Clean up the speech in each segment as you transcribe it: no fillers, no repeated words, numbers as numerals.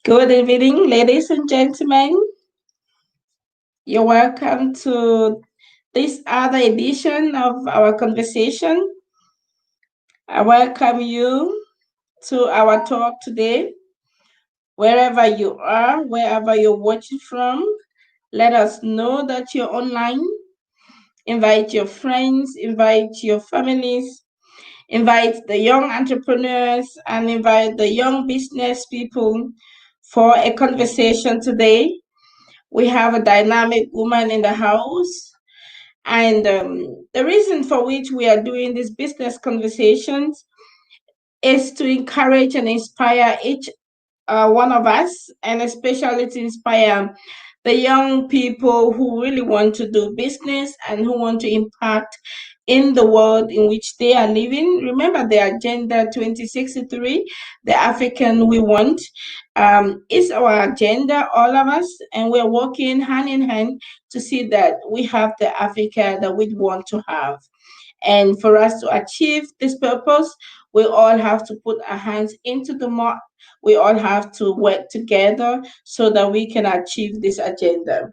Good evening, ladies and gentlemen. You're welcome to this other edition of our conversation. I welcome you to our talk today. Wherever you are, wherever you're watching from, let us know that you're online. Invite your friends, invite your families, invite the young entrepreneurs, and invite the young business people for a conversation today. We have a dynamic woman in the house. And the reason for which we are doing these business conversations is to encourage and inspire each one of us, and especially to inspire the young people who really want to do business and who want to impact in the world in which they are living. Remember the Agenda 2063, the African we want, is our agenda, all of us, and we're working hand in hand to see that we have the Africa that we want to have. And for us to achieve this purpose, we all have to put our hands into the mud. We all have to work together so that we can achieve this agenda.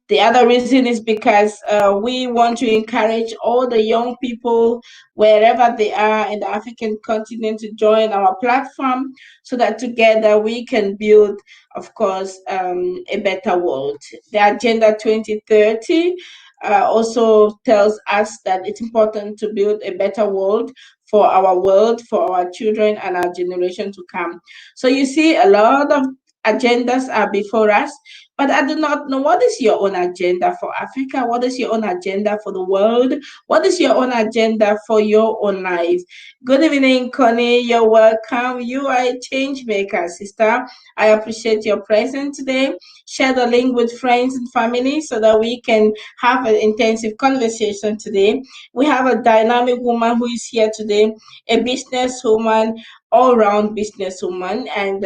The other reason is because we want to encourage all the young people, wherever they are in the African continent, to join our platform so that together we can build, of course, a better world. The Agenda 2030 also tells us that it's important to build a better world for our world, for our children, and our generation to come. So you see, a lot of agendas are before us, but I do not know what is your own agenda for Africa? What is your own agenda for the world? What is your own agenda for your own life? Good evening, Connie. You're welcome. You are a change maker, sister. I appreciate your presence today. Share the link with friends and family so that we can have an intensive conversation today. We have a dynamic woman who is here today, a businesswoman, all-round businesswoman, and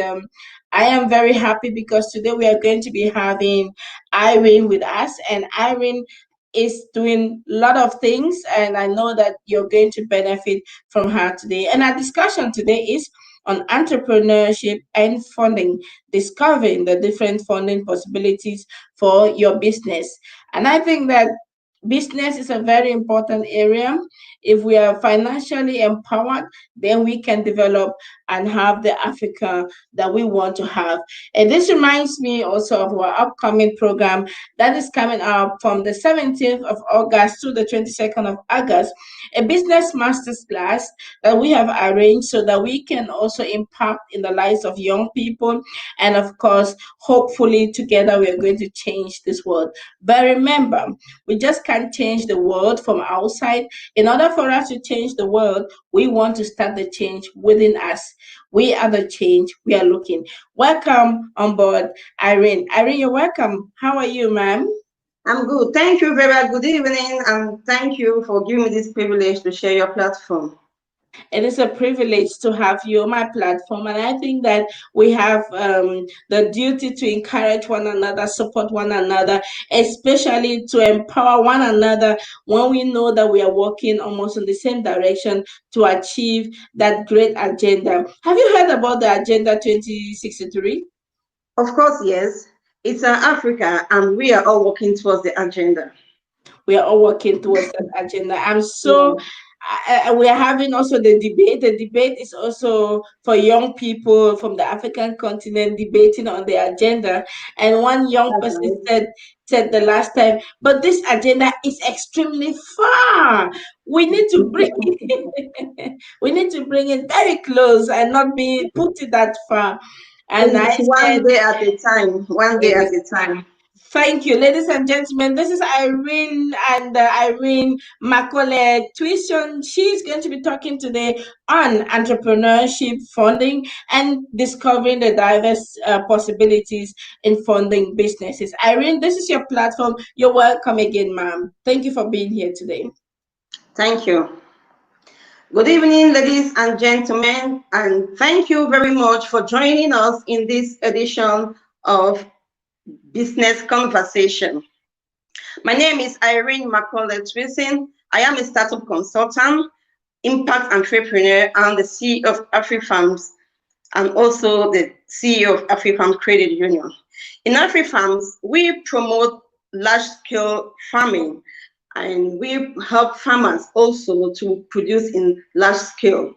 I am very happy because today we are going to be having Irene with us, and Irene is doing a lot of things, and I know that you're going to benefit from her today. And our discussion today is on entrepreneurship and funding, discovering the different funding possibilities for your business. And I think that business is a very important area. If we are financially empowered, then we can develop and have the Africa that we want to have. And this reminds me also of our upcoming program that is coming up from the 17th of August to the 22nd of August, a business masters class that we have arranged so that we can also impact in the lives of young people. And of course, hopefully together we are going to change this world. But remember, we just can't change the world from outside. In order for us to change the world, we want to start the change within us. We are the change we are looking. Welcome on board, Irene. Irene, you're welcome. How are you, ma'am? I'm good. Thank you very much. Good evening, and thank you for giving me this privilege to share your platform. It is a privilege to have you on my platform, and I think that we have the duty to encourage one another, support one another, especially to empower one another when we know that we are working almost in the same direction to achieve that great agenda. Have you heard about the Agenda 2063? Of course, yes. It's Africa, and we are all working towards the agenda. We are all working towards that agenda. I'm so Yeah, we are having also the debate. The debate is also for young people from the African continent debating on the agenda. And one young that's person right. said the last time, but this agenda is extremely far. We need to bring it, we need to bring it very close and not be put it that far. And I It's said, one day at a time, one day at a time. thank you, ladies and gentlemen. This is Irene and Irene Macaulay Ntuison. She's going to be talking today on entrepreneurship, funding, and discovering the diverse possibilities in funding businesses. Irene, this is your platform. You're welcome again, ma'am. Thank you for being here today. Thank you. Good evening, ladies and gentlemen, and thank you very much for joining us in this edition of Business Conversation. My name is Irene Macaulay Ntuison. I am a startup consultant, impact entrepreneur, and the CEO of AfriFarms. and also the CEO of AfriFarms Credit Union. In AfriFarms, we promote large-scale farming, and we help farmers also to produce in large scale.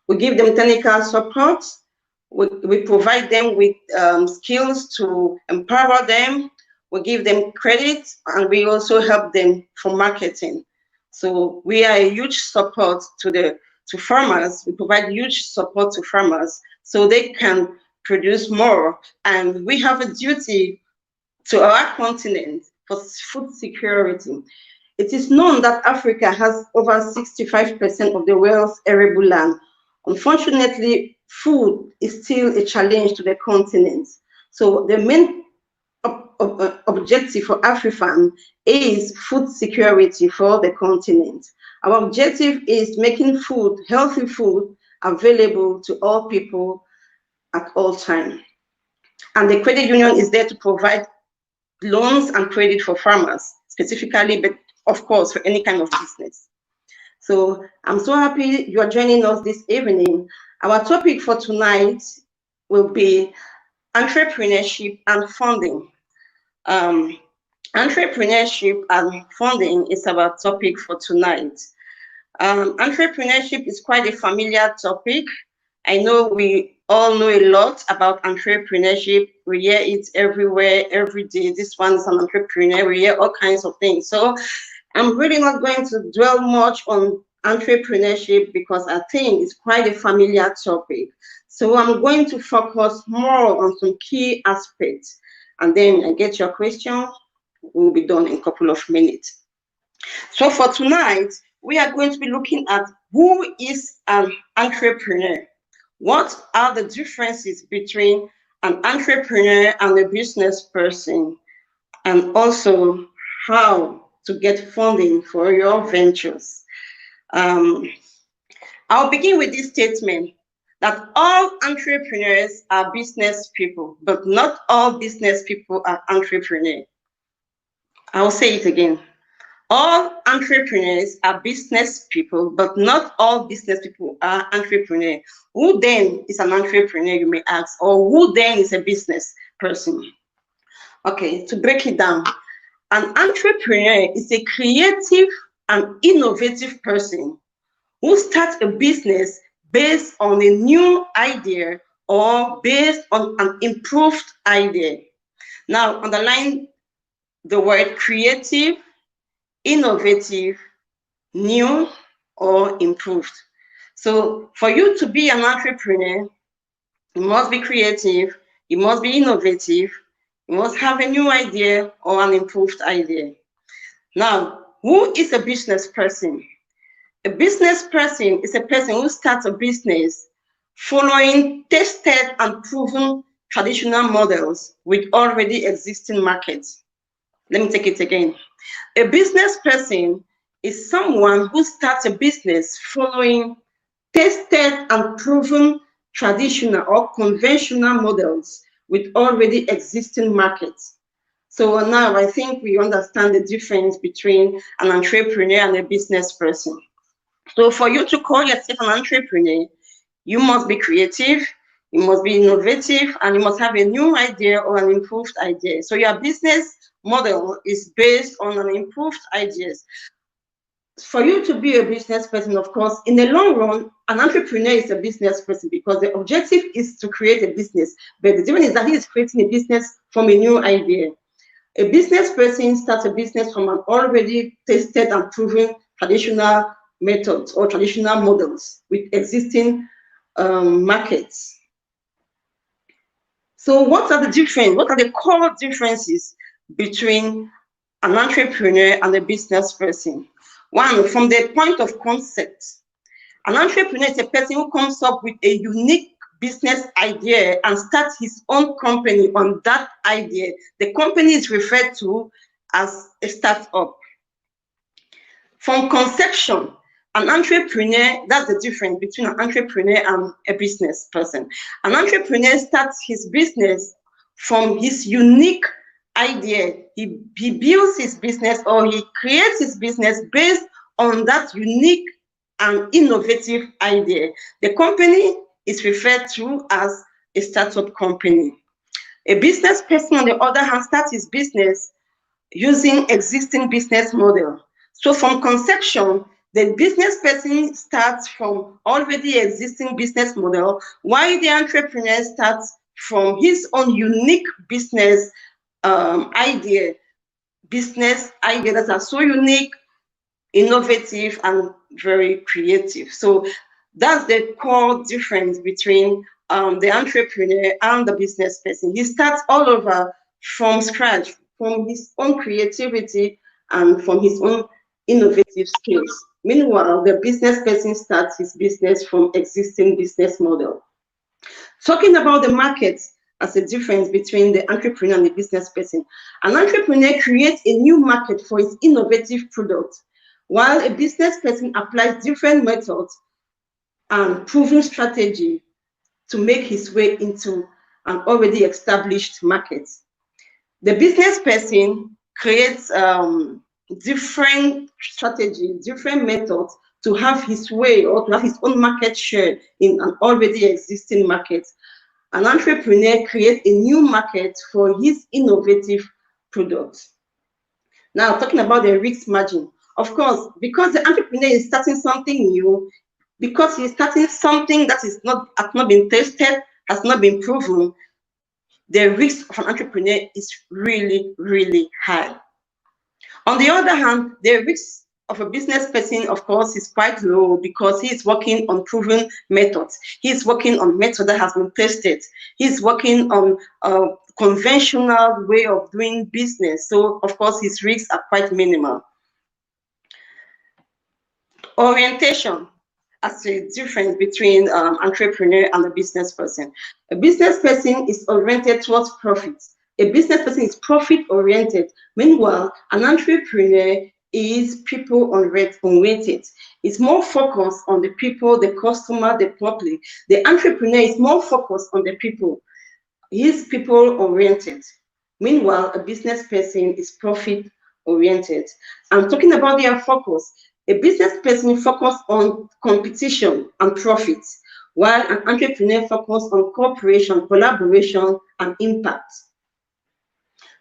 We give them technical support. We provide them with skills to empower them. We give them credit, and we also help them for marketing. So we are a huge support to farmers. We provide huge support to farmers so they can produce more. And we have a duty to our continent for food security. It is known that Africa has over 65% of the world's arable land. Unfortunately, food is still a challenge to the continent. So the main objective for AfriFarm is food security for the continent. Our objective is making food, healthy food, available to all people at all times. And the credit union is there to provide loans and credit for farmers specifically, but of course for any kind of business. So I'm so happy you are joining us this evening. Our topic for tonight will be entrepreneurship and funding. Entrepreneurship and funding is our topic for tonight. Entrepreneurship is quite a familiar topic. I know we all know a lot about entrepreneurship. We hear it everywhere, every day. This one is an entrepreneur. We hear all kinds of things. So I'm really not going to dwell much on entrepreneurship because I think it's quite a familiar topic. So I'm going to focus more on some key aspects. And then I get your question. We'll be done in a couple of minutes. So for tonight, we are going to be looking at who is an entrepreneur. What are the differences between an entrepreneur and a business person? And also how to get funding for your ventures. I'll begin with this statement that all entrepreneurs are business people, but not all business people are entrepreneurs. I'll say it again. All entrepreneurs are business people, but not all business people are entrepreneurs. Who then is an entrepreneur, you may ask, or who then is a business person? Okay, to break it down, an entrepreneur is a creative and innovative person who starts a business based on a new idea or based on an improved idea. Now, underline the word creative, innovative, new, or improved. So for you to be an entrepreneur, you must be creative, you must be innovative, you must have a new idea or an improved idea. Now, who is a business person? A business person is a person who starts a business following tested and proven traditional models with already existing markets. Let me take it again. A business person is someone who starts a business following tested and proven traditional or conventional models with already existing markets. So now I think we understand the difference between an entrepreneur and a business person. So for you to call yourself an entrepreneur, you must be creative, you must be innovative, and you must have a new idea or an improved idea. So your business model is based on an improved ideas. For you to be a business person, of course, in the long run, an entrepreneur is a business person because the objective is to create a business. But the difference is that he is creating a business from a new idea. A business person starts a business from an already tested and proven traditional methods or traditional models with existing markets. So what are the different, what are the core differences between an entrepreneur and a business person? One, from the point of concept, an entrepreneur is a person who comes up with a unique business idea and starts his own company on that idea. The company is referred to as a startup. From conception, an entrepreneur, that's the difference between an entrepreneur and a business person. An entrepreneur starts his business from his unique idea. He builds his business or he creates his business based on that unique and innovative idea. The company is referred to as a startup company. A business person, on the other hand, starts his business using existing business model. So from conception, the business person starts from already existing business model, while the entrepreneur starts from his own unique business idea that are so unique, innovative, and very creative. So that's the core difference between the entrepreneur and the business person. He starts all over from scratch, from his own creativity and from his own innovative skills. Meanwhile, the business person starts his business from existing business model. Talking about the market as a difference between the entrepreneur and the business person. An entrepreneur creates a new market for his innovative product, while a business person applies different methods and proven strategy to make his way into an already established market. The business person creates different strategy, different methods to have his way or to have his own market share in an already existing market. An entrepreneur creates a new market for his innovative products. Now, talking about the risk margin, of course, because the entrepreneur is starting something new, because he's starting something that has not been tested, has not been proven, the risk of an entrepreneur is really, really high. On the other hand, the risk of a business person, of course, is quite low because he is working on proven methods. He is working on methods that has been tested. He's working on a conventional way of doing business. So, of course, his risks are quite minimal. Orientation as a difference between entrepreneur and a business person. A business person is oriented towards profits. A business person is profit oriented. Meanwhile, an entrepreneur is people oriented. It's more focused on the people, the customer, the public. The entrepreneur is more focused on the people. He is people oriented. Meanwhile, a business person is profit oriented. I'm talking about their focus. A business person focuses on competition and profits, while an entrepreneur focuses on cooperation, collaboration, and impact.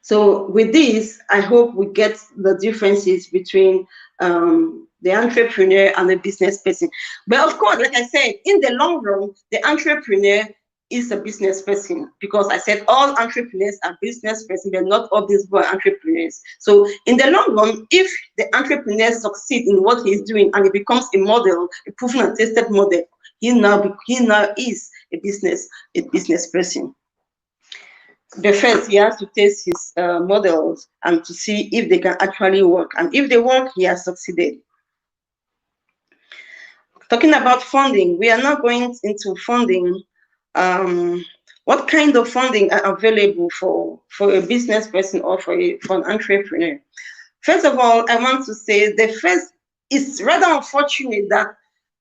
So with this, I hope we get the differences between the entrepreneur and the business person. But of course, like I said, in the long run, the entrepreneur is a business person, because I said all entrepreneurs are business persons, but not all these are entrepreneurs. So in the long run, if the entrepreneur succeeds in what he's doing and he becomes a model, a proven and tested model, he now is a business person. But first, he has to test his models and to see if they can actually work. And if they work, he has succeeded. Talking about funding, we are now going into funding. What kind of funding are available for a business person or for an entrepreneur? First of all, I want to say it's rather unfortunate that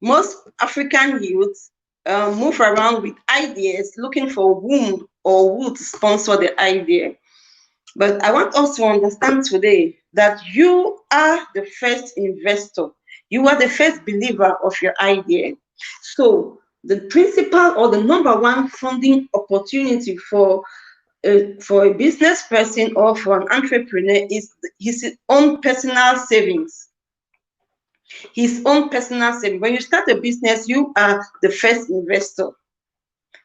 most African youths move around with ideas looking for whom or who to sponsor the idea. But I want us to understand today that you are the first investor. You are the first believer of your idea. So the principal or the number one funding opportunity for a business person or for an entrepreneur is his own personal savings. His own personal savings. When you start a business, you are the first investor.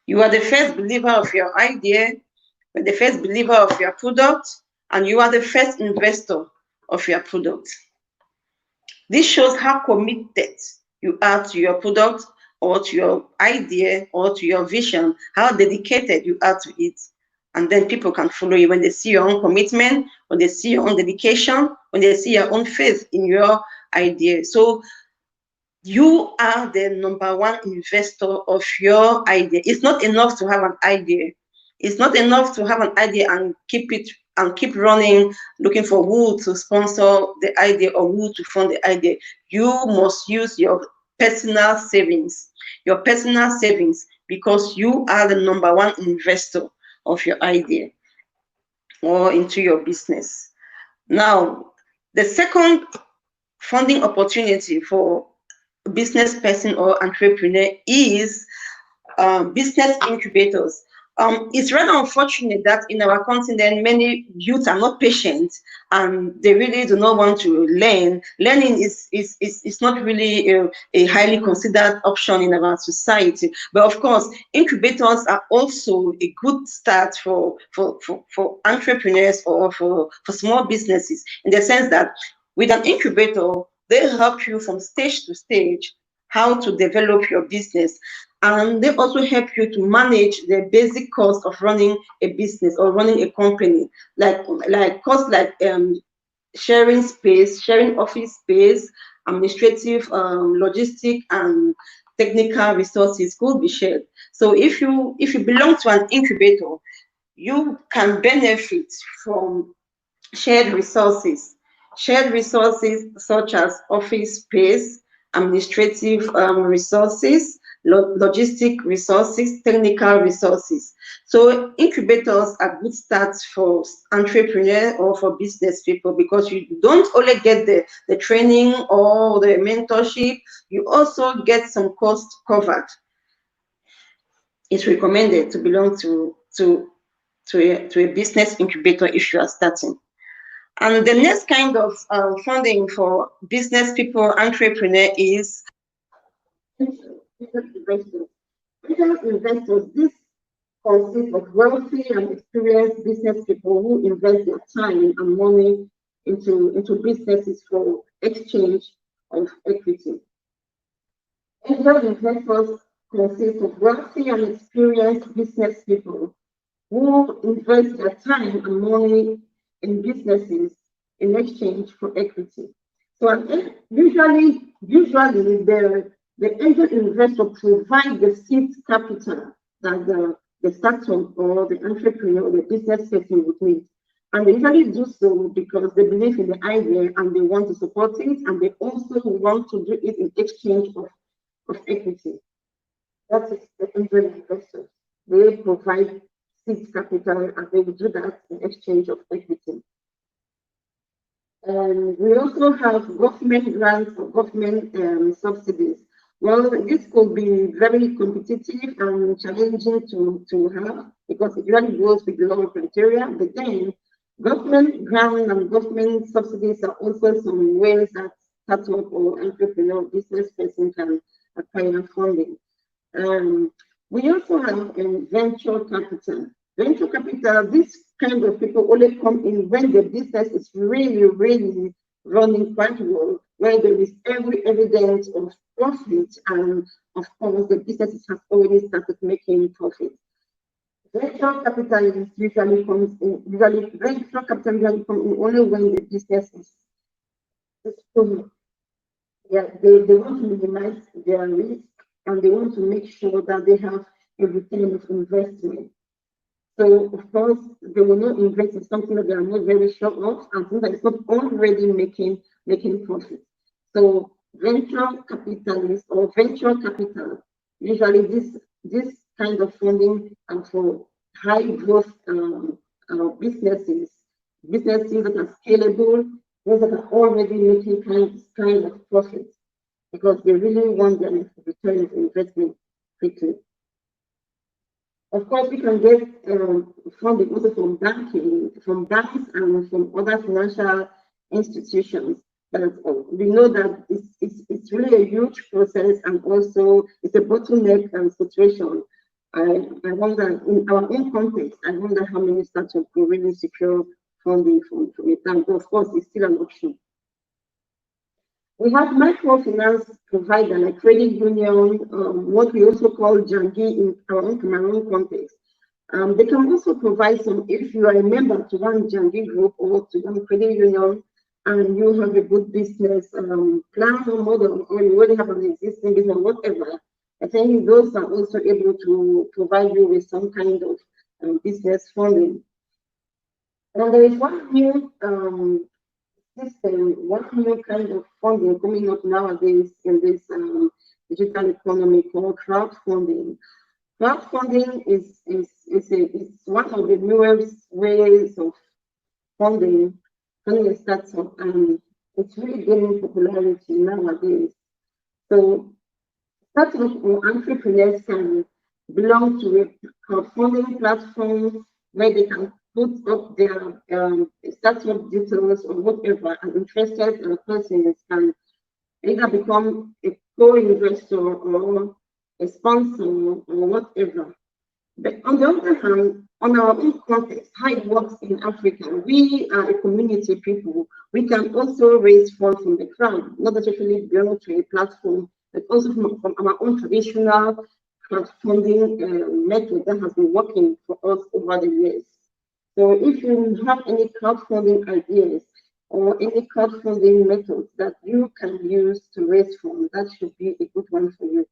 You are the first believer of your idea, you are the first believer of your product, and you are the first investor of your product. This shows how committed you are to your product or to your idea or to your vision, how dedicated you are to it. And then people can follow you when they see your own commitment, when they see your own dedication, when they see your own faith in your idea. So you are the number one investor of your idea. It's not enough to have an idea. It's not enough to have an idea and keep running, looking for who to sponsor the idea or who to fund the idea. You must use your personal savings, because you are the number one investor of your idea or into your business. Now, the second funding opportunity for a business person or entrepreneur is business incubators. It's rather unfortunate that in our continent, many youth are not patient and they really do not want to learn. Learning is not really a highly considered option in our society. But of course, incubators are also a good start for entrepreneurs or for small businesses, in the sense that with an incubator, they help you from stage to stage how to develop your business, and they also help you to manage the basic cost of running a business or running a company, like costs like sharing space, sharing office space, administrative, logistic, and technical resources could be shared. So if you belong to an incubator, you can benefit from shared resources. Shared resources such as office space, administrative resources, logistic resources, technical resources. So incubators are good starts for entrepreneurs or for business people, because you don't only get the training or the mentorship, you also get some cost covered. It's recommended to belong to a business incubator if you are starting. And the next kind of funding for business people, entrepreneur, is angel investors. Angel investors, this consists of wealthy and experienced business people who invest their time and money into businesses for exchange of equity. Angel investors consist of wealthy and experienced business people who invest their time and money in businesses in exchange for equity. So usually the angel investor provides the seed capital that the startup or the entrepreneur or the business person would need. And they usually do so because they believe in the idea and they want to support it, and they also want to do it in exchange of equity. That is the angel investors. They provide seed capital and they will do that in exchange of equity. And we also have government grants or government subsidies. Well, this could be very competitive and challenging to have, because it really goes with a lot of criteria. But then, government grants and government subsidies are also some ways that startup or entrepreneur business person can acquire funding. We also have venture capital. Venture capital, this kind of people only come in when the business is really, really running quite well, where there is every evidence of profit, and of course the business has already started making profit. Venture capital usually comes in, venture capital usually comes in only when the business is proven. Yeah, they want to minimize their risk, and they want to make sure that they have a return of investment. So, of course, they will not invest in something that they are not very sure of, and something that is not already making profit. So, venture capitalists or venture capital, usually this kind of funding and for high growth businesses that are scalable, those that are already making kind of profit, because they really want their return of investment quickly. Of course, we can get funding also from banks and from other financial institutions. But we know that it's really a huge process, and also it's a bottleneck situation. I wonder, in our own context, I wonder how many startups will really secure funding from a bank. But of course, it's still an option. We have microfinance provider like credit union, what we also call Jangi in our own Cameroon context. They can also provide some, if you are a member to one Jangi group or to one credit union, and you have a good business plan or model, or you already have an existing business, whatever, I think those are also able to provide you with some kind of business funding. And there is one new system, one new kind of funding coming up nowadays in this digital economy called crowdfunding. Crowdfunding is one of the newest ways of funding a startup, and it's really gaining popularity nowadays. So startups or entrepreneurs can belong to a crowdfunding platform where they can put up their startup details or whatever, and interested persons can either become a co-investor or a sponsor or whatever. But on the other hand, on our own context, how it works in Africa, we are a community people. We can also raise funds from the crowd, not necessarily belong to a platform, but also from our own traditional crowdfunding method that has been working for us over the years. So if you have any crowdfunding ideas or any crowdfunding methods that you can use to raise funds, that should be a good one for you.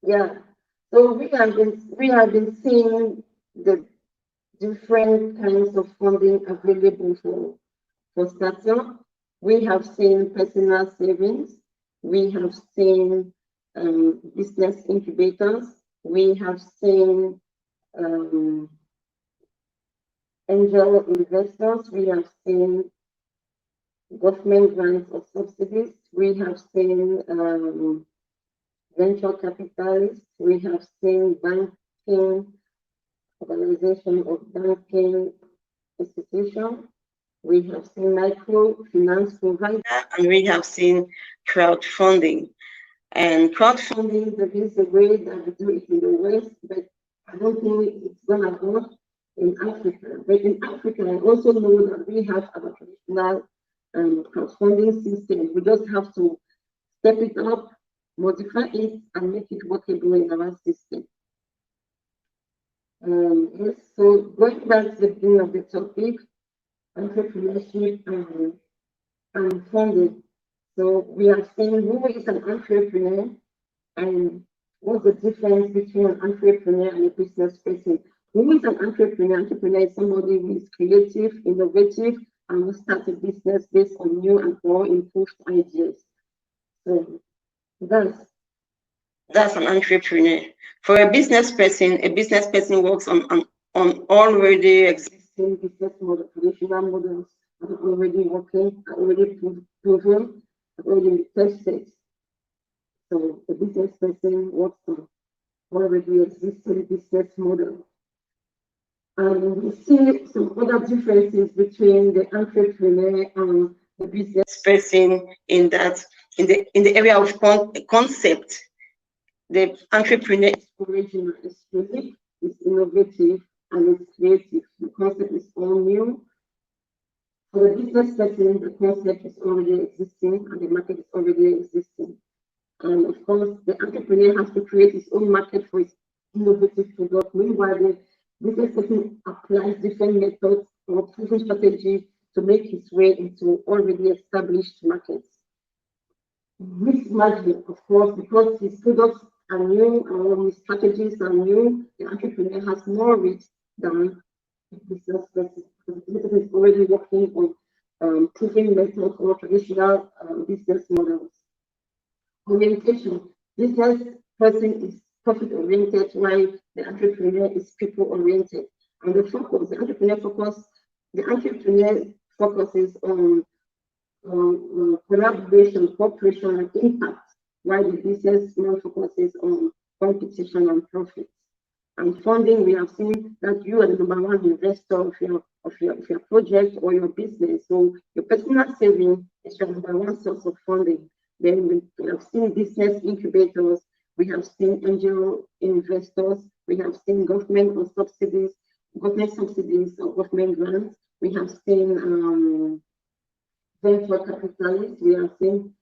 Yeah, so we have been seeing the different kinds of funding available for startup. We have seen personal savings. We have seen business incubators. We have seen angel investors. We have seen government grants or subsidies. We have seen venture capitalists. We have seen banking, organization of banking institution. We have seen microfinance provider, and we have seen crowdfunding. And crowdfunding, there is a way that we do it in the West, but I don't think it's gonna work in Africa. But in Africa, I also know that we have our traditional crowdfunding system. We just have to step it up, modify it, and make it workable in our system. Yes, so going back to the beginning of the topic, entrepreneurship and funding. So we are saying who is an entrepreneur and what's the difference between an entrepreneur and a business person. Who is an entrepreneur? Entrepreneur is somebody who is creative, innovative, and who starts a business based on new and more improved ideas. So that's an entrepreneur. For a business person works on already existing business model, traditional models are already working, are already proven, are already tested. So a business person works on already existing business model. And we see some other differences between the entrepreneur and the business person in that in the area of concept. The entrepreneur is original, it's unique, it's innovative, and it's creative. The concept is all new. For the business person, the concept is already existing and the market is already existing. And of course, the entrepreneur has to create his own market for his innovative product. Meanwhile, the business person applies different methods or proven strategies to make his way into already established markets. Risk management, of course, because his products are new and his strategies are new, the entrepreneur has more risk than the business person. The business person is already working on proven methods or traditional business models. Orientation. Business person is profit oriented, while the entrepreneur is people oriented. And the entrepreneur focuses on collaboration, cooperation, and impact, while the businessman focuses on competition and profits. And funding, we have seen that you are the number one investor of your project or your business. So your personal saving is your number one source of funding. Then we have seen business incubators, we have seen angel investors, we have seen government subsidies or government grants. We have seen venture capitalists, we have seen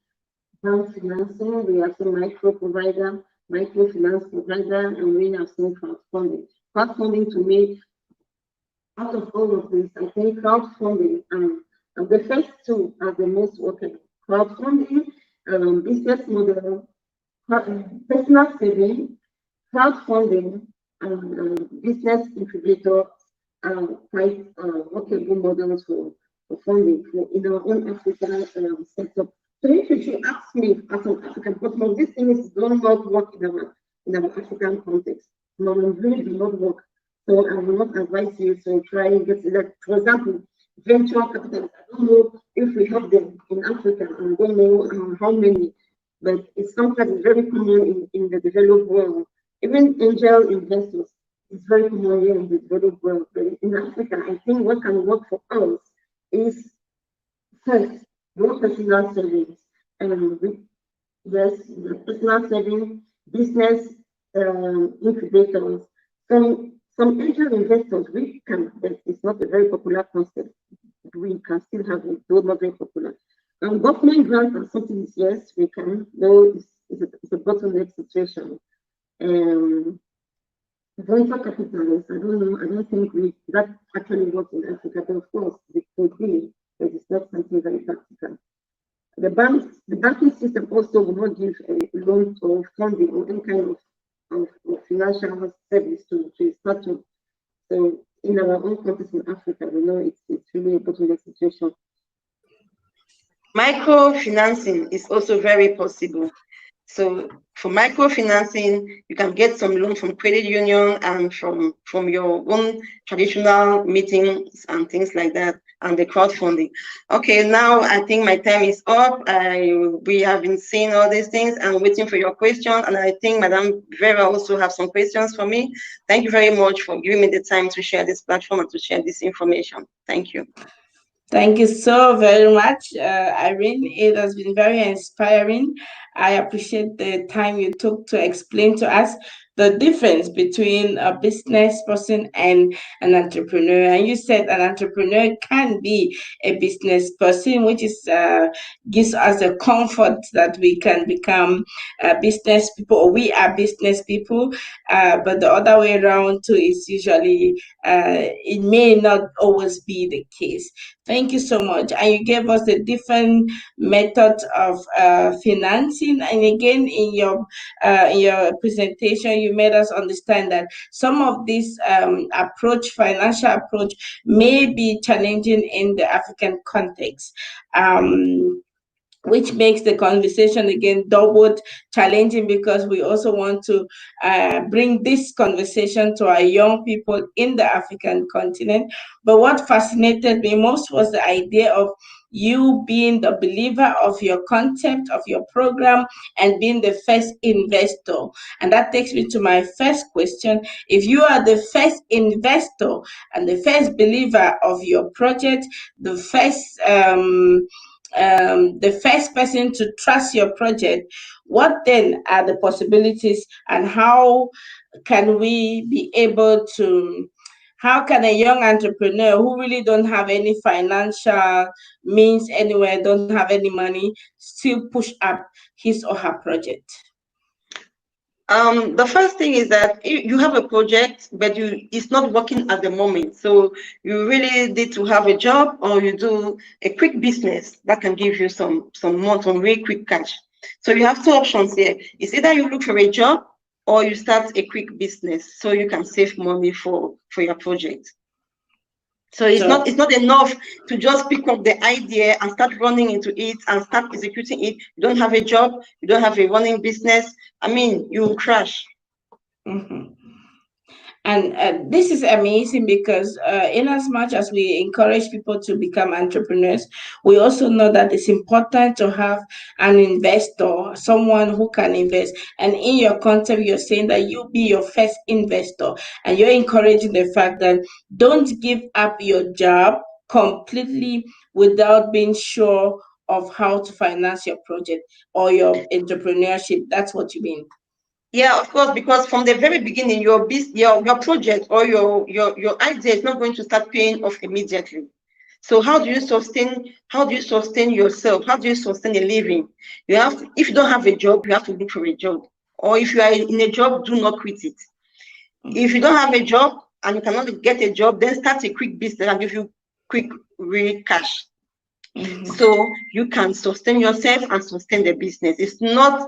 bank financing, we have seen microfinance provider, and we have seen crowdfunding. Crowdfunding, to me, out of all of this, I think crowdfunding and the first two are the most workable. Crowdfunding, business model, personal saving, crowdfunding, and business incubator are quite workable models for funding in our own African setup. So if you should ask me as an African, because most of these things do not work in our African context. No, really do not work. So I will not advise you to try and get that. For example, venture capital. I don't know if we have them in Africa. I don't know how many. but it's something that is very common in the developed world. Even angel investors is very common here in the developed world. But in Africa, I think what can work for us is first, more personal savings. We, yes, personal savings, business incubators. Some angel investors, we can, but it's not a very popular concept. We can still have it, though not very popular. Government grants and subsidies, yes, we can. No, it's a bottleneck situation. Um, Venture capitalists, I don't know, I don't think that actually works in Africa, but of course, it could be, but it's not something very practical. The banking system also will not give a loan or funding or any kind of financial service to a startup. So in our own countries in Africa, we know it's really a bottleneck situation. Microfinancing is also very possible. So for microfinancing, you can get some loan from credit union and from your own traditional meetings and things like that, and the crowdfunding. Okay, now I think my time is up. We have been seeing all these things and waiting for your questions. And I think Madam Vera also have some questions for me. Thank you very much for giving me the time to share this platform and to share this information. Thank you. Thank you so very much, Irene. It has been very inspiring. I appreciate the time you took to explain to us the difference between a business person and an entrepreneur. And you said an entrepreneur can be a business person, which is gives us the comfort that we can become business people, or we are business people. But the other way around too is usually it may not always be the case. Thank you so much. And you gave us the different methods of financing. And again, in your presentation, you made us understand that some of this financial approach, may be challenging in the African context. Which makes the conversation again doubled challenging, because we also want to bring this conversation to our young people in the African continent. But what fascinated me most was the idea of you being the believer of your concept, of your program, and being the first investor. And that takes me to my first question. If you are the first investor and the first believer of your project, the first person to trust your project, what then are the possibilities, and can we be able to how can a young entrepreneur who really don't have any financial means anywhere, don't have any money, still push up his or her project? The first thing is that you have a project, but it's not working at the moment. So you really need to have a job, or you do a quick business that can give you some really quick cash. So you have two options here. It's either you look for a job, or you start a quick business so you can save money for your project. So it's not enough to just pick up the idea and start running into it and start executing it. You don't have a job, you don't have a running business. I mean, you will crash. Mm-hmm. And this is amazing, because in as much as we encourage people to become entrepreneurs, we also know that it's important to have an investor, someone who can invest. And in your concept, you're saying that you be your first investor, and you're encouraging the fact that don't give up your job completely without being sure of how to finance your project or your entrepreneurship. That's what you mean. Yeah, of course, because from the very beginning, your project or your idea is not going to start paying off immediately. So how do you sustain yourself? How do you sustain a living? If you don't have a job, you have to look for a job. Or if you are in a job, do not quit it. If you don't have a job and you cannot get a job, then start a quick business and give you quick real cash. Mm-hmm. So you can sustain yourself and sustain the business. It's not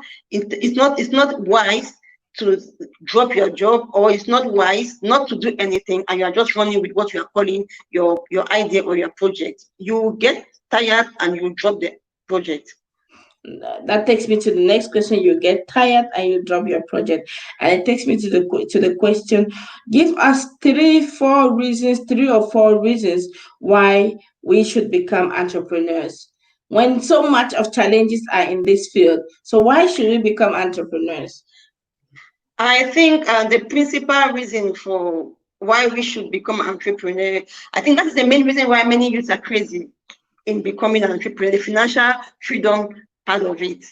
wise to drop your job, or it's not wise not to do anything and you are just running with what you are calling your idea or your project. You get tired and you drop the project. That takes me to the next question. You get tired and you drop your project, and it takes me to the question. Give us 3 or 4 reasons why we should become entrepreneurs. when so much of challenges are in this field? So why should we become entrepreneurs? I think the principal reason for why we should become entrepreneur, I think that's the main reason why many youths are crazy in becoming an entrepreneur, the financial freedom part of it.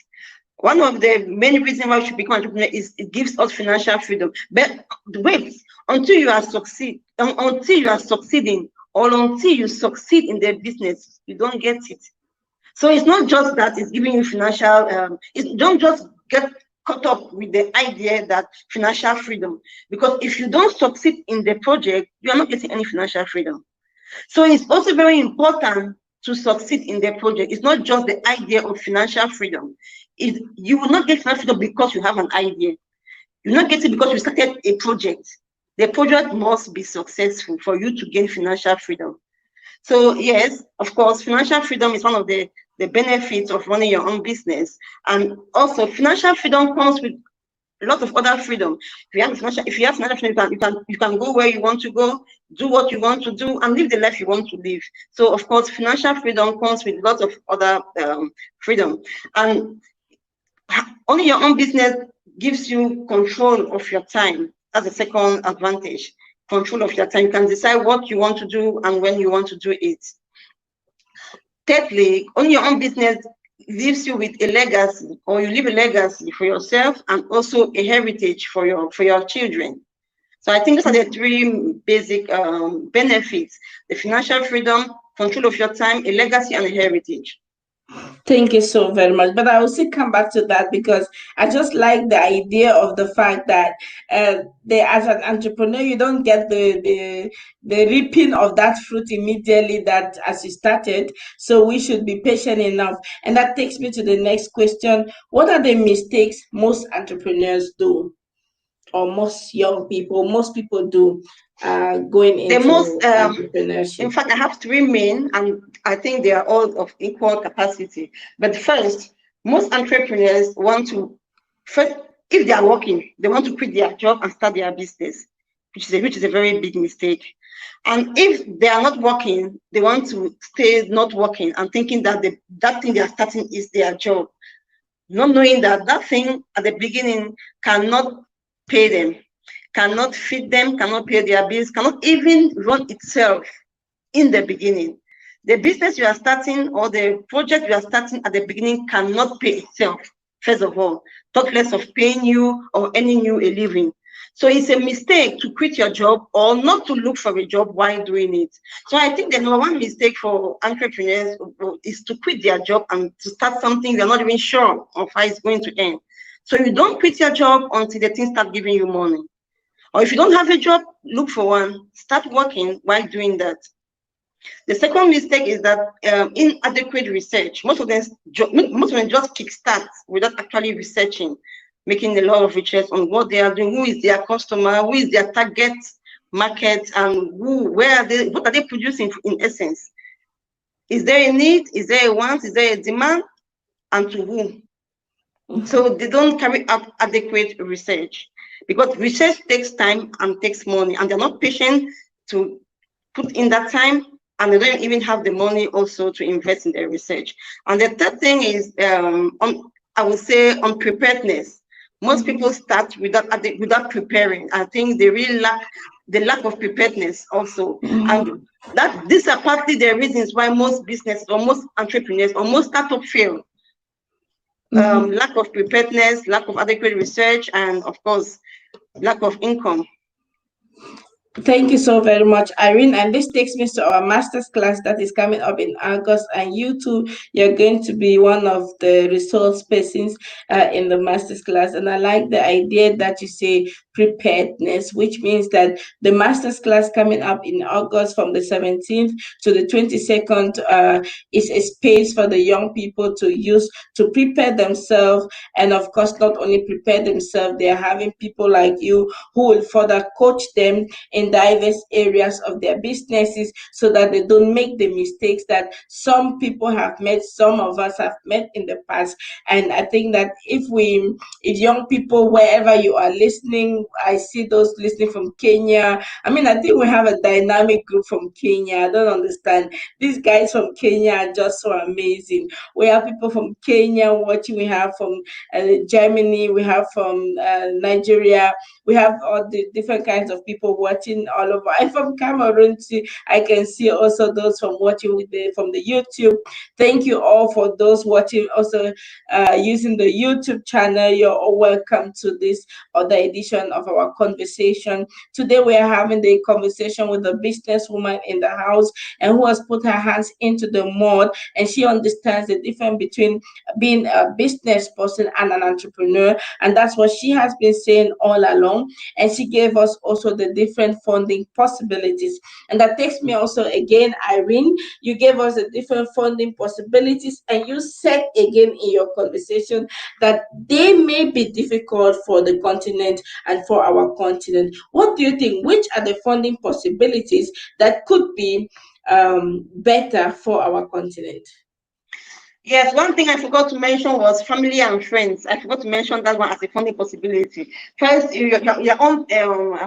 One of the main reasons why we should become entrepreneur is it gives us financial freedom. But wait, until you are succeeding, or until you succeed in the business, you don't get it. So it's not just that it's giving you financial. Don't just get caught up with the idea that financial freedom, because if you don't succeed in the project, you are not getting any financial freedom. So it's also very important to succeed in the project. It's not just the idea of financial freedom. You will not get financial freedom because you have an idea. You will not get it because you started a project. The project must be successful for you to gain financial freedom. So yes, of course, financial freedom is one of the benefits of running your own business. And also financial freedom comes with a lot of other freedom. If you have financial freedom, you can go where you want to go, do what you want to do, and live the life you want to live. So of course, financial freedom comes with lots of other freedom. And owning your own business gives you control of your time. That's the second advantage. Control of your time. You can decide what you want to do and when you want to do it. Thirdly, owning your own business leaves you with a legacy, or you leave a legacy for yourself and also a heritage for your children. So I think those are the three basic benefits: the financial freedom, control of your time, a legacy, and a heritage. Thank you so very much. But I will still come back to that because I just like the idea of the fact that as an entrepreneur, you don't get the reaping of that fruit immediately that as you started. So we should be patient enough. And that takes me to the next question. What are the mistakes most entrepreneurs do, or most people do going The most, into in entrepreneurship? fact, I have three main, and I think they are all of equal capacity. But first, most entrepreneurs want to, first, if they are working, they want to quit their job and start their business, which is a very big mistake. And if they are not working, they want to stay not working and thinking that that thing they are starting is their job, not knowing that that thing at the beginning cannot pay them, cannot feed them, cannot pay their bills, cannot even run itself in the beginning. The business you are starting or the project you are starting at the beginning cannot pay itself, first of all, talk less of paying you or earning you a living. So it's a mistake to quit your job or not to look for a job while doing it. So I think the number one mistake for entrepreneurs is to quit their job and to start something they're not even sure of how it's going to end. So you don't quit your job until the thing start giving you money. Or if you don't have a job, look for one. Start working while doing that. The second mistake is that inadequate research. Most of them just kickstart without actually researching, making a lot of research on what they are doing, who is their customer, who is their target market, and what are they producing in essence. Is there a need? Is there a want? Is there a demand? And to whom? So they don't carry out adequate research, because research takes time and takes money, and they're not patient to put in that time, and they don't even have the money also to invest in their research. And the third thing is, I would say, unpreparedness. Most people start without preparing. I think they really lack the lack of preparedness also, and these are partly the reasons why most businesses or most entrepreneurs or most startups fail. Lack of preparedness, lack of adequate research, and of course, lack of income. Thank you so very much, Irene. And this takes me to our master's class that is coming up in August. And you too, you're going to be one of the resource persons in the master's class. And I like the idea that you say preparedness, which means that the master's class coming up in August from the 17th to the 22nd is a space for the young people to use to prepare themselves. And of course, not only prepare themselves, they are having people like you who will further coach them in in diverse areas of their businesses, so that they don't make the mistakes that some people have made, some of us have made in the past. And I think that if young people, wherever you are listening, I see those listening from Kenya. I mean, I think we have a dynamic group from Kenya. I don't understand. These guys from Kenya are just so amazing. We have people from Kenya watching. We have from Germany. We have from Nigeria. We have all the different kinds of people watching all over. And from Cameroon too, I can see also those from watching from the YouTube. Thank you all for those watching also using the YouTube channel. You're all welcome to this other edition of our conversation. Today we are having the conversation with a businesswoman in the house, and who has put her hands into the mud, and she understands the difference between being a business person and an entrepreneur. And that's what she has been saying all along. And she gave us also the different funding possibilities. And that takes me also again, Irene, you gave us the different funding possibilities, and you said again in your conversation that they may be difficult for the continent and for our continent. What do you think? Which are the funding possibilities that could be better for our continent? Yes, one thing I forgot to mention was family and friends. I forgot to mention that one as a funding possibility. First, your own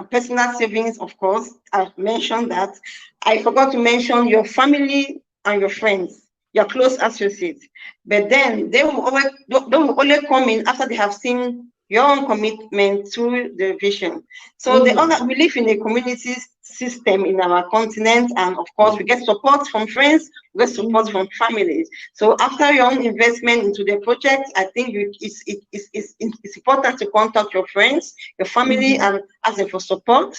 personal savings, of course. I've mentioned that. I forgot to mention your family and your friends, your close associates. But then they will only come in after they have seen your own commitment to the vision. So we live in a community system in our continent, and of course we get support from friends, we get support from families. So after your own investment into the project, I think it's important to contact your friends, your family, and ask them for support.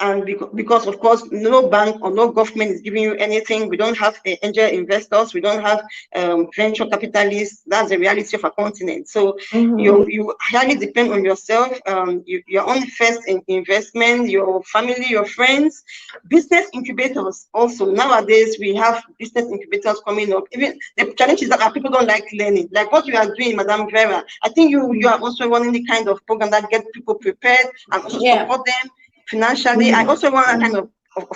And because of course no bank or no government is giving you anything. We don't have angel investors, we don't have venture capitalists. That's the reality of a continent. So you highly depend on yourself, your own first investment, your family, your friends. Business incubators also, nowadays we have business incubators coming up. Even the challenge is that people don't like learning, like what you are doing, Madam Vera. I think you are also running the kind of program that get people prepared and also support them financially. I also want that kind of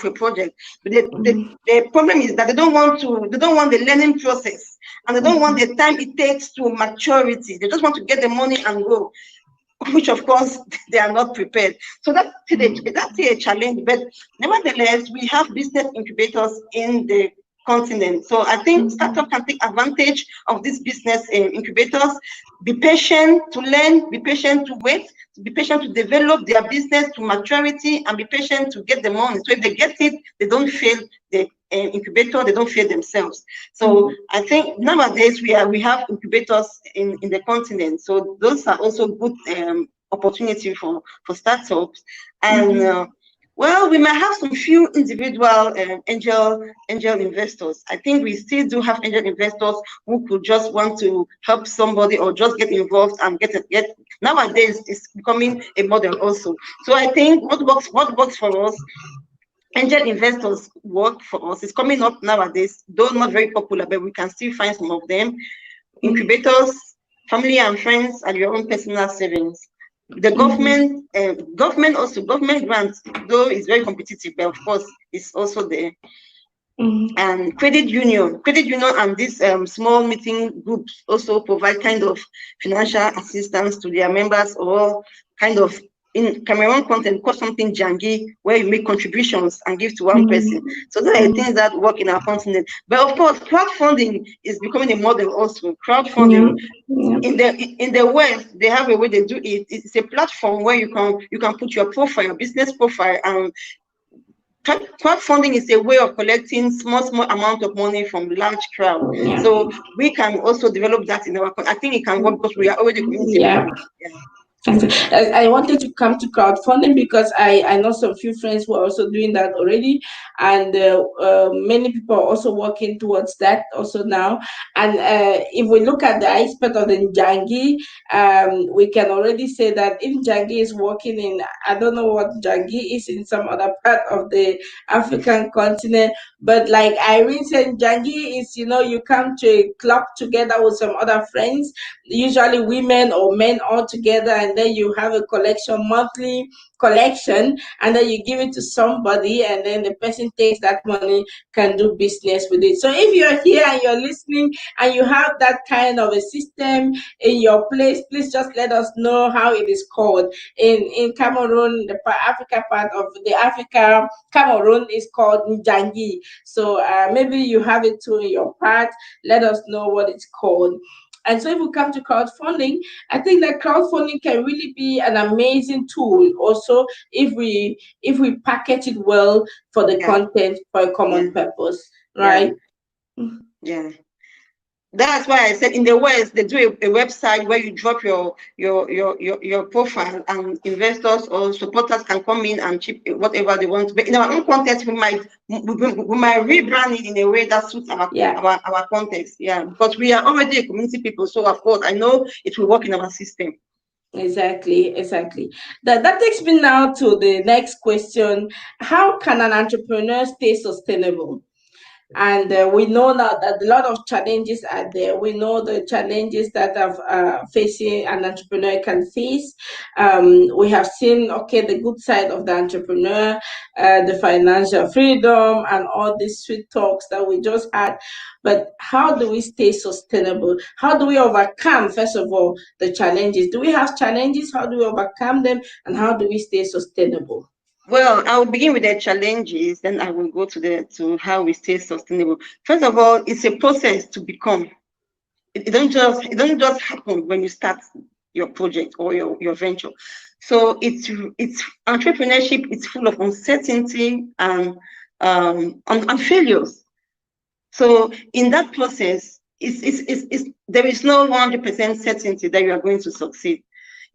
a project. But the problem is that they don't want the learning process, and they don't want the time it takes to maturity. They just want to get the money and go, which of course they are not prepared. So that's a challenge. But nevertheless, we have business incubators in the continent. So I think startup can take advantage of these business incubators. Be patient to learn, be patient to wait, be patient to develop their business to maturity, and be patient to get the money. So if they get it, they don't fail the incubator, they don't fail themselves. So I think nowadays we have incubators in the continent. So those are also good opportunity for startups. And well, we might have some few individual angel investors. I think we still do have angel investors who could just want to help somebody or just get involved and get. Nowadays, it's becoming a model also. So I think what works for us, angel investors work for us. It's coming up nowadays, though not very popular, but we can still find some of them. Incubators, family and friends, and your own personal savings. The government grants, though it's very competitive, but of course it's also there. And credit union and these small meeting groups also provide kind of financial assistance to their members, or kind of, in Cameroon content, call something jangi, where you make contributions and give to one person. So those are things that work in our continent. But of course, crowdfunding is becoming a model also. Crowdfunding in the West, they have a way they do it. It's a platform where you can put your profile, your business profile, and crowdfunding is a way of collecting small amount of money from large crowd. So we can also develop that in our. I think it can work because we are already community. I wanted to come to crowdfunding because I know some few friends who are also doing that already, and many people are also working towards that also now. And if we look at the aspect of the Njangi, we can already say that if Njangi is working in, I don't know what Njangi is in some other part of the African continent, but like Irene said, Njangi is, you come to a club together with some other friends, usually women or men all together, and and then you have a collection, monthly collection, and then you give it to somebody, and then the person takes that money, can do business with it. So if you're here and you're listening and you have that kind of a system in your place, please just let us know how it is called. In Cameroon, the Africa part of the Africa, Cameroon is called Njangi. So maybe you have it too in your part. Let us know what it's called. And so if we come to crowdfunding, I think that crowdfunding can really be an amazing tool also if we package it well for the Yeah. content for a common purpose, Yeah. right? Yeah. That's why I said in the West they do a website where you drop your profile, and investors or supporters can come in and chip whatever they want. But in our own context, we might rebrand it in a way that suits our context. Yeah, because we are already a community people, so of course I know it will work in our system. Exactly. That takes me now to the next question. How can an entrepreneur stay sustainable? And we know now that a lot of challenges are there. We know the challenges that are facing an entrepreneur can face. We have seen, okay, the good side of the entrepreneur, the financial freedom, and all these sweet talks that we just had. But how do we stay sustainable? How do we overcome, first of all, the challenges? Do we have challenges? How do we overcome them? And how do we stay sustainable? Well, I will begin with the challenges, then I will go to how we stay sustainable. First of all, it's a process to become. It don't just happen when you start your project or your venture. So it's entrepreneurship. It's full of uncertainty and failures. So in that process, there is no 100% certainty that you are going to succeed.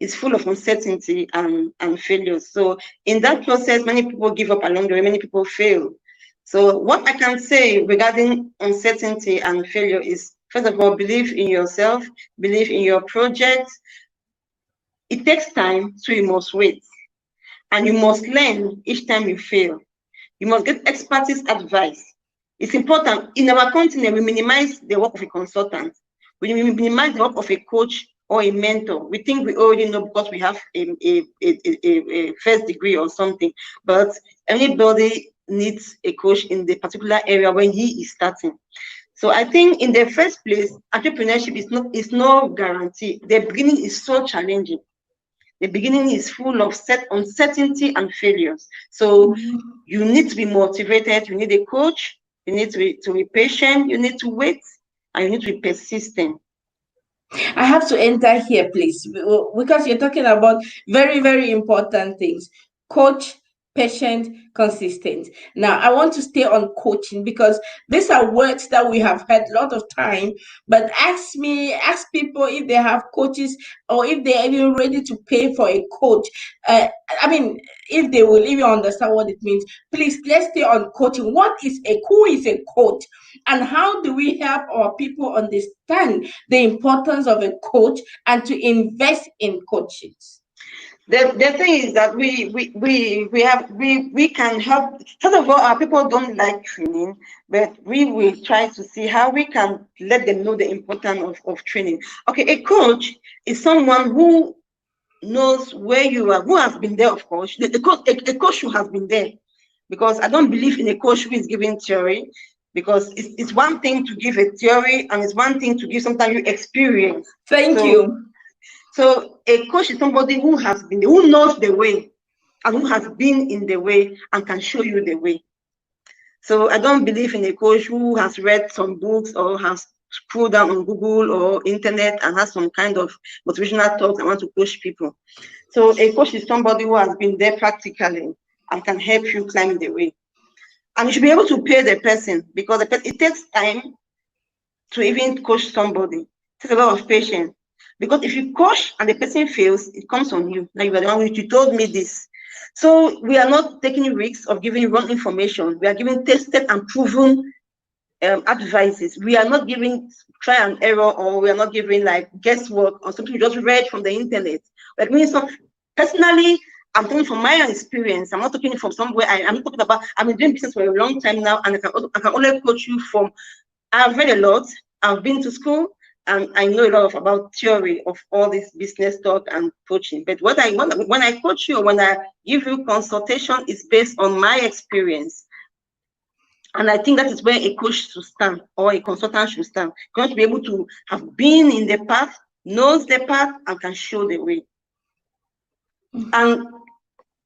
It's full of uncertainty and failures. So in that process, many people give up along the way, many people fail. So what I can say regarding uncertainty and failure is, first of all, believe in yourself, believe in your project. It takes time, so you must wait. And you must learn each time you fail. You must get expertise advice. It's important. In our continent, we minimize the work of a consultant. We minimize the work of a coach or a mentor. We think we already know because we have a first degree or something. But anybody needs a coach in the particular area when he is starting. So I think in the first place, entrepreneurship is no guarantee. The beginning is so challenging. The beginning is full of uncertainty and failures. So you need to be motivated. You need a coach. You need to be patient. You need to wait, and you need to be persistent. I have to enter here, please, because you're talking about very, very important things. Coach, patient, consistent. Now, I want to stay on coaching because these are words that we have heard a lot of time. But ask people if they have coaches or if they're even ready to pay for a coach. I mean, if they will even understand what it means. Please, let's stay on coaching. Who is a coach? And how do we help our people understand the importance of a coach and to invest in coaches? The thing is that we can help. First of all, our people don't like training, but we will try to see how we can let them know the importance of training. Okay, a coach is someone who knows where you are, who has been there, of course. A coach who has been there, because I don't believe in a coach who is giving theory, because it's one thing to give a theory and it's one thing to give sometimes you experience. Thank you. So a coach is somebody who knows the way and who has been in the way and can show you the way. So I don't believe in a coach who has read some books or has scrolled down on Google or internet and has some kind of motivational talks and want to coach people. So a coach is somebody who has been there practically and can help you climb the way. And you should be able to pay the person, because it takes time to even coach somebody. It takes a lot of patience. Because if you coach and the person fails, it comes on you. Now you are the one which you told me this. So we are not taking risks of giving wrong information. We are giving tested and proven advices. We are not giving try and error, or we are not giving like guesswork or something you just read from the internet. Like me, personally, I'm talking from my experience. I'm not talking from somewhere. I'm talking about. I've been doing business for a long time now, and I can only coach you from. I've read a lot. I've been to school. and I know a lot of about theory of all this business talk and coaching. But when I coach you, when I give you consultation, it's based on my experience. And I think that is where a coach should stand, or a consultant should stand. You want to be able to have been in the path, knows the path, and can show the way. And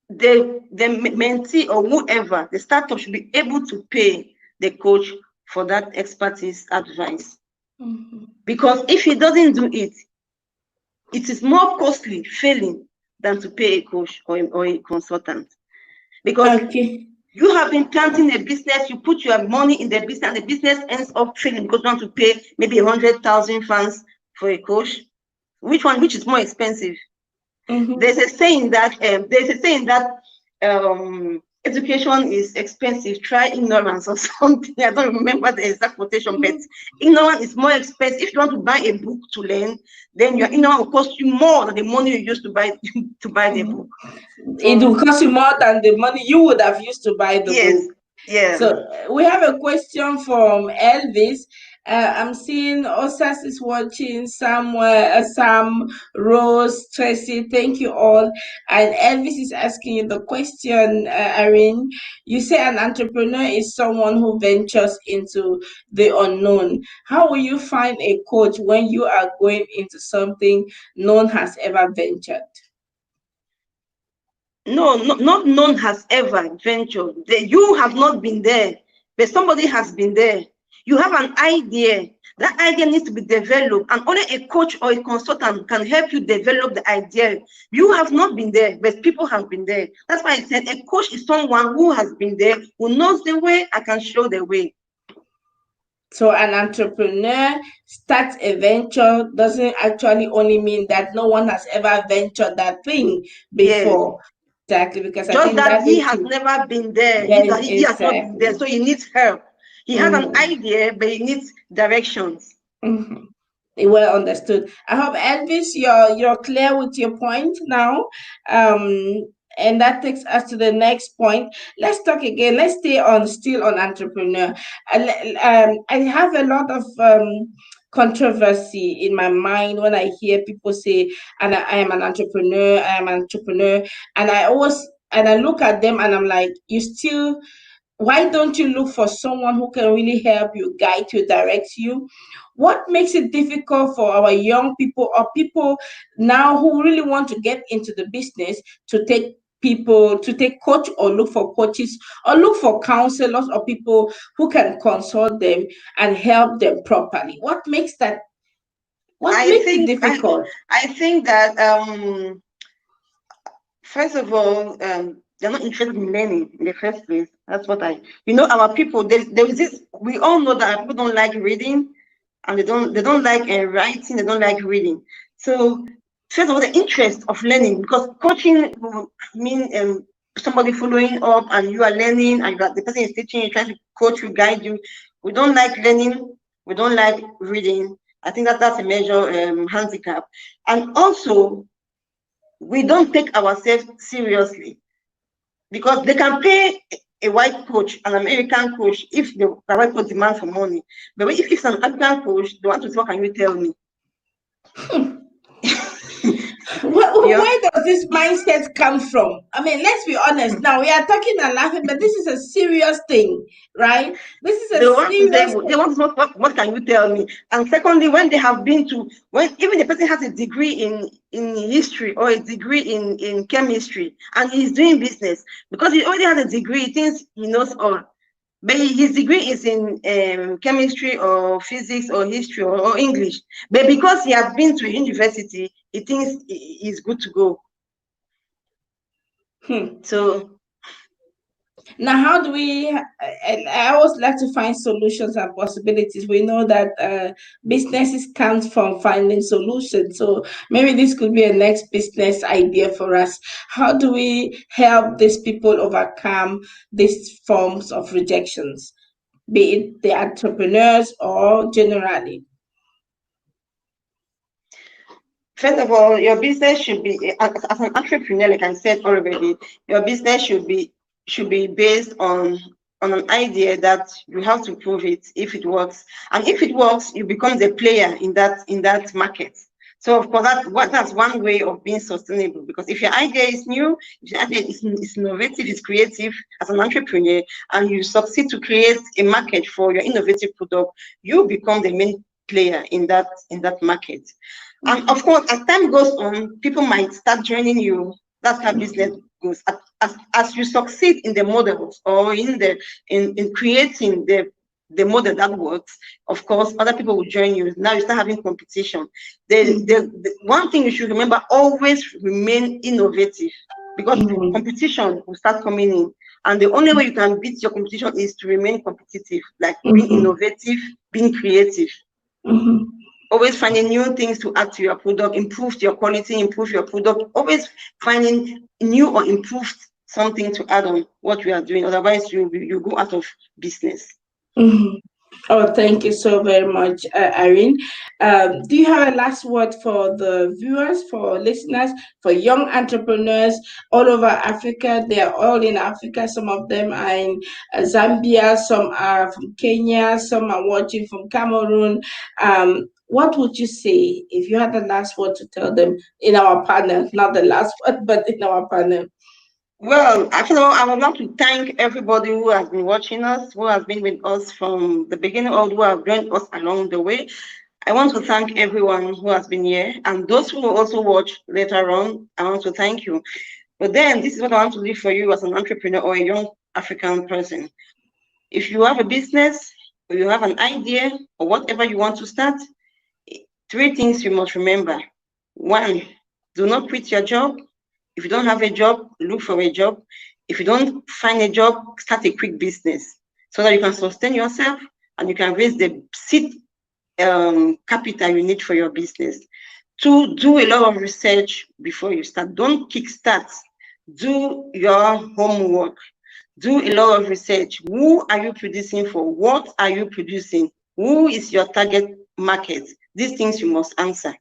the mentee or whoever, the startup should be able to pay the coach for that expertise advice. Because if he doesn't do it, it is more costly failing than to pay a coach or a consultant. Because you have been planting a business, you put your money in the business, and the business ends up failing because you want to pay maybe 100,000 francs for a coach. Which is more expensive? There's a saying that education is expensive. Try ignorance or something. I don't remember the exact quotation, but ignorance is more expensive. If you want to buy a book to learn, then your ignorance will cost you more than the money you used to buy the book. It will cost you more than the money you would have used to buy the book. Yeah. So we have a question from Elvis. I'm seeing Osas is watching, somewhere, Sam, Rose, Tracy, thank you all. And Elvis is asking you the question, Irene. You say an entrepreneur is someone who ventures into the unknown. How will you find a coach when you are going into something no one has ever ventured? No, not none has ever ventured. You have not been there, but somebody has been there. You have an idea. That idea needs to be developed, and only a coach or a consultant can help you develop the idea. You have not been there, but people have been there. That's why I said a coach is someone who has been there, who knows the way, and can show the way. So an entrepreneur starts a venture doesn't actually only mean that no one has ever ventured that thing before. Yes. Exactly, because Just I think that he is has never been there. yes, He has not been there, so he needs help. He has an idea, but he needs directions. Well understood. I hope Elvis, you're clear with your point now. And that takes us to the next point. Let's talk again. Let's stay still on entrepreneur. I have a lot of controversy in my mind when I hear people say, and I am an entrepreneur, and I look at them and I'm like, why don't you look for someone who can really help you, guide you, direct you? What makes it difficult for our young people or people now who really want to get into the business to take coach or look for coaches or look for counselors or people who can consult them and help them properly? What makes it difficult? I think that first of all, they're not interested in learning in the first place. That's what our people, there is this, we all know that people don't like reading, and they don't like writing, they don't like reading. So first of all, the interest of learning, because coaching will mean somebody following up and you are learning, and the person is teaching you, trying to coach you, guide you. We don't like learning, we don't like reading. I think that's a major handicap. And also, we don't take ourselves seriously, because they can pay a white coach, an American coach, if the white coach demands for money. But if it's an African coach, they want to say, what can you tell me? Where does this mindset come from? I mean, let's be honest. Now we are talking and laughing, but this is a serious thing, right? This is they want to know what can you tell me? And secondly, when they have been to, when even the person has a degree in history or a degree in chemistry and he's doing business, because he already has a degree, he thinks he knows all. But his degree is in chemistry or physics or history or English. But because he has been to university, he thinks he's good to go. So now, how do we? I always like to find solutions and possibilities. We know that businesses come from finding solutions. So maybe this could be a next business idea for us. How do we help these people overcome these forms of rejections, be it the entrepreneurs or generally? First of all, your business should be, as an entrepreneur, like I said already, your business should be based on on an idea that you have to prove it if it works. And if it works, you become the player in that market. So of course, that's one way of being sustainable. Because if your idea is new, if your idea is innovative, is creative as an entrepreneur, and you succeed to create a market for your innovative product, you become the main player in that market. And of course, as time goes on, people might start joining you. That's how business goes. As you succeed in the models or in creating the model that works, of course, other people will join you. Now you start having competition. The one thing you should remember, always remain innovative, because competition will start coming in. And the only way you can beat your competition is to remain competitive, like being innovative, being creative. Always finding new things to add to your product, improve your quality, improve your product. Always finding new or improved something to add on what you are doing. Otherwise, you go out of business. Oh, thank you so very much, Irene. Do you have a last word for the viewers, for listeners, for young entrepreneurs all over Africa? They are all in Africa. Some of them are in Zambia, some are from Kenya, some are watching from Cameroon. What would you say if you had the last word to tell them in our panel? Not the last word, but in our panel. Well, actually, I would like to thank everybody who has been watching us, who has been with us from the beginning, or who have joined us along the way. I want to thank everyone who has been here, and those who will also watch later on, I want to thank you. But then, this is what I want to leave for you as an entrepreneur or a young African person. If you have a business, or you have an idea, or whatever you want to start, 3 things you must remember. 1, do not quit your job. If you don't have a job, look for a job. If you don't find a job, start a quick business so that you can sustain yourself and you can raise the seed capital you need for your business. 2, do a lot of research before you start. Don't kickstart. Do your homework. Do a lot of research. Who are you producing for? What are you producing? Who is your target market? These things you must answer.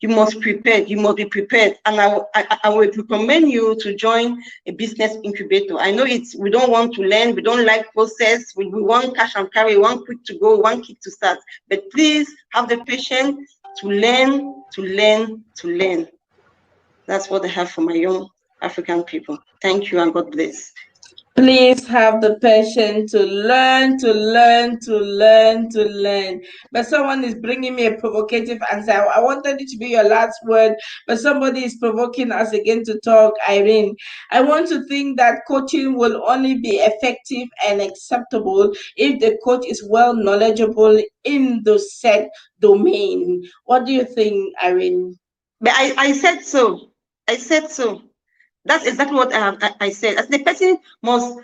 You must prepare. You must be prepared. And I would recommend you to join a business incubator. I know we don't want to learn. We don't like process. We want cash and carry. We want quick to go. We want quick to start. But please have the patience to learn, to learn, to learn. That's what I have for my young African people. Thank you and God bless. Please have the passion to learn, to learn, to learn, to learn. But someone is bringing me a provocative answer. I wanted it to be your last word, but somebody is provoking us again to talk. Irene, I want to think that coaching will only be effective and acceptable if the coach is well knowledgeable in the said domain. What do you think, Irene? But I said so. I said so. That's exactly what I said. As the person must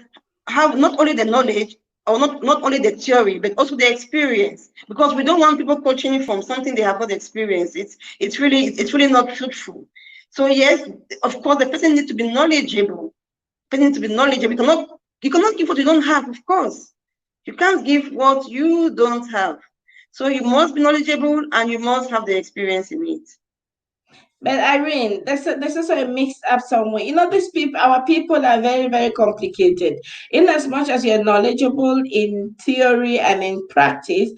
have not only the knowledge or not only the theory, but also the experience. Because we don't want people coaching from something they have not experienced. It's really not fruitful. So yes, of course, the person needs to be knowledgeable. The person needs to be knowledgeable. You cannot give what you don't have, of course. You can't give what you don't have. So you must be knowledgeable and you must have the experience in it. But Irene, there's also a mixed up somewhere. You know, these people, our people are very, very complicated. In as much as you're knowledgeable in theory and in practice,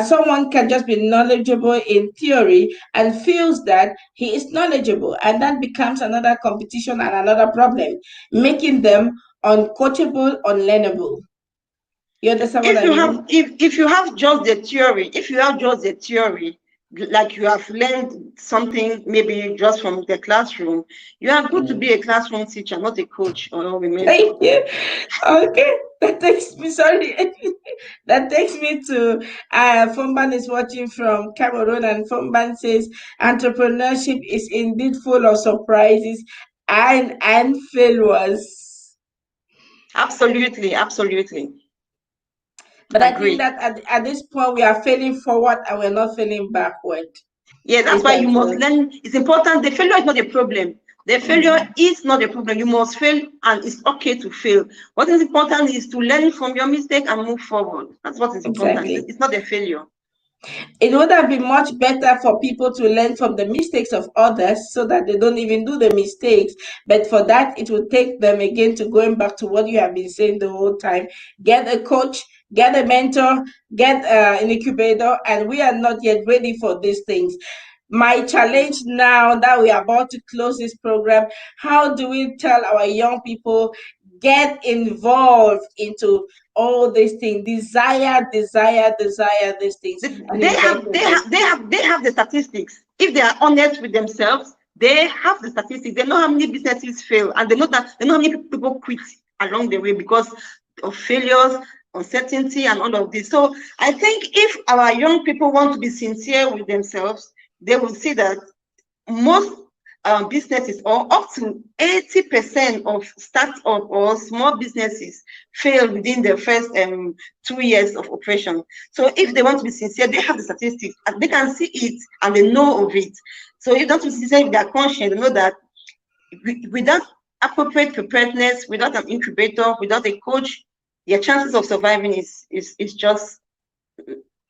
someone can just be knowledgeable in theory and feels that he is knowledgeable, and that becomes another competition and another problem, making them uncoachable, unlearnable. You understand what If I you have mean? if you have just the theory, like you have learned something maybe just from the classroom, you are good to be a classroom teacher, not a coach or a mentor. Thank you. Okay, that takes me, sorry, that takes me to Fumban is watching from Cameroon, and Fumban says entrepreneurship is indeed full of surprises and failures. Absolutely, absolutely. But I think Agree. that at this point we are failing forward and we're not failing backward. Yeah, that's Is why that you must true? learn. It's important. The failure is not a problem. The failure is not a problem. You must fail, and it's okay to fail. What is important is to learn from your mistake and move forward. That's what is important. Exactly. It's not a failure. It would have been much better for people to learn from the mistakes of others so that they don't even do the mistakes. But for that, it would take them again to going back to what you have been saying the whole time. Get a coach, get a mentor, get an incubator, and we are not yet ready for these things. My challenge now that we are about to close this program, how do we tell our young people get involved into all these things, desire these things, and They invest have in they them? have they have they have the statistics. If they are honest with themselves, they have the statistics. They know how many businesses fail, and they know how many people quit along the way because of failures, uncertainty, and all of this. So I think if our young people want to be sincere with themselves, they will see that most businesses, or up to 80% of start-up or small businesses, fail within the first 2 years of operation. So if they want to be sincere, they have the statistics, and they can see it and they know of it. So if they want to be sincere with their conscience, they know that without appropriate preparedness, without an incubator, without a coach, their chances of surviving is just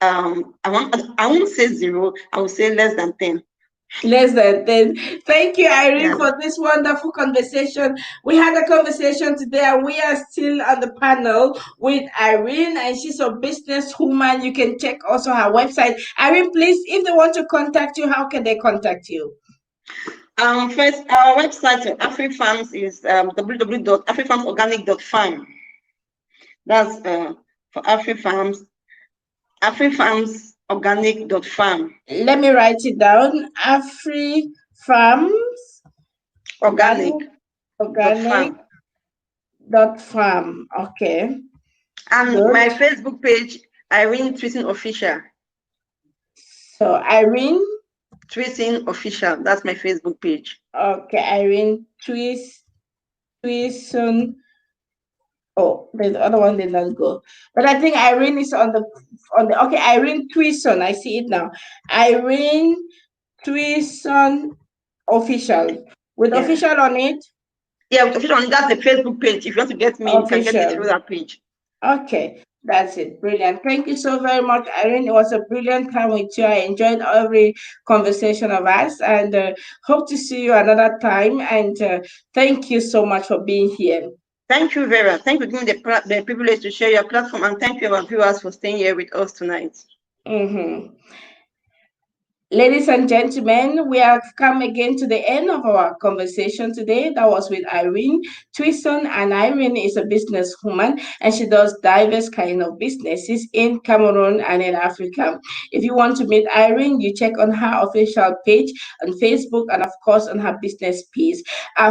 I won't say zero, I will say less than 10. Less than 10. Thank you, Irene, Yeah. for this wonderful conversation. We had a conversation today, and we are still on the panel with Irene, and she's a businesswoman. You can check also her website. Irene, please, if they want to contact you, how can they contact you? First, our website at AfriFarms is www.afrifarmsorganic.farm. That's for AfriFarms, afrifarmsorganic.farm. Let me write it down. Afri Farms Organic dot Organic farm. dot farm. Okay, And good. my Facebook page, Irene Ntuison Official. So Irene, Ntuison Official. That's my Facebook page. okay, Irene Ntuison. Oh, the other one did not go. But I think Irene is on the okay, Irene Ntuison. I see it now. Irene Ntuison official. With Yeah. official on it? Yeah, official. That's the Facebook page. If you want to get me, you can get me through Official. that page. Okay, that's it. Brilliant. Thank you so very much, Irene. It was a brilliant time with you. I enjoyed every conversation of us, and hope to see you another time. And thank you so much for being here. Thank you, Vera. Thank you for giving the privilege to share your platform, and thank you, our viewers, for staying here with us tonight. Mm-hmm. Ladies and gentlemen, we have come again to the end of our conversation today. That was with Irene Ntuison, and Irene is a businesswoman, and she does diverse kind of businesses in Cameroon and in Africa. If you want to meet Irene, you check on her official page on Facebook and of course on her business page.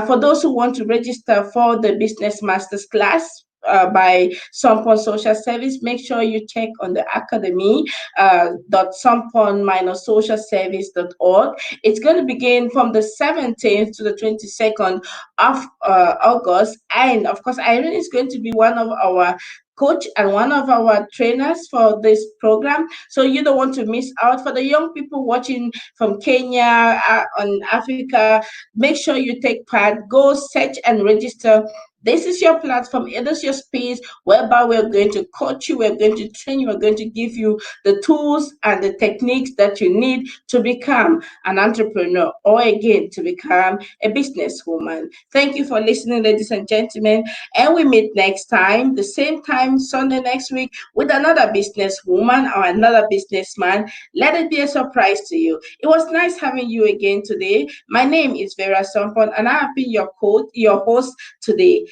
For those who want to register for the Business Masters class, by Sompon Social Service, make sure you check on the academy .sompon-socialservice.org. It's going to begin from the 17th to the 22nd of August. And of course, Irene is going to be one of our coach and one of our trainers for this program. So you don't want to miss out. For the young people watching from Kenya, on Africa, make sure you take part. Go search and register. This is your platform. It is your space whereby we're going to coach you, we're going to train you, we're going to give you the tools and the techniques that you need to become an entrepreneur or again to become a businesswoman. Thank you for listening, ladies and gentlemen. And we meet next time, the same time, Sunday next week, with another businesswoman or another businessman. Let it be a surprise to you. It was nice having you again today. My name is Vera Sompon, and I have been your coach, your host today.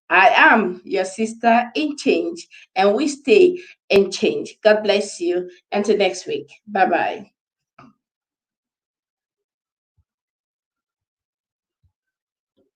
I am your sister in change, and we stay in change. God bless you. Until next week. Bye bye.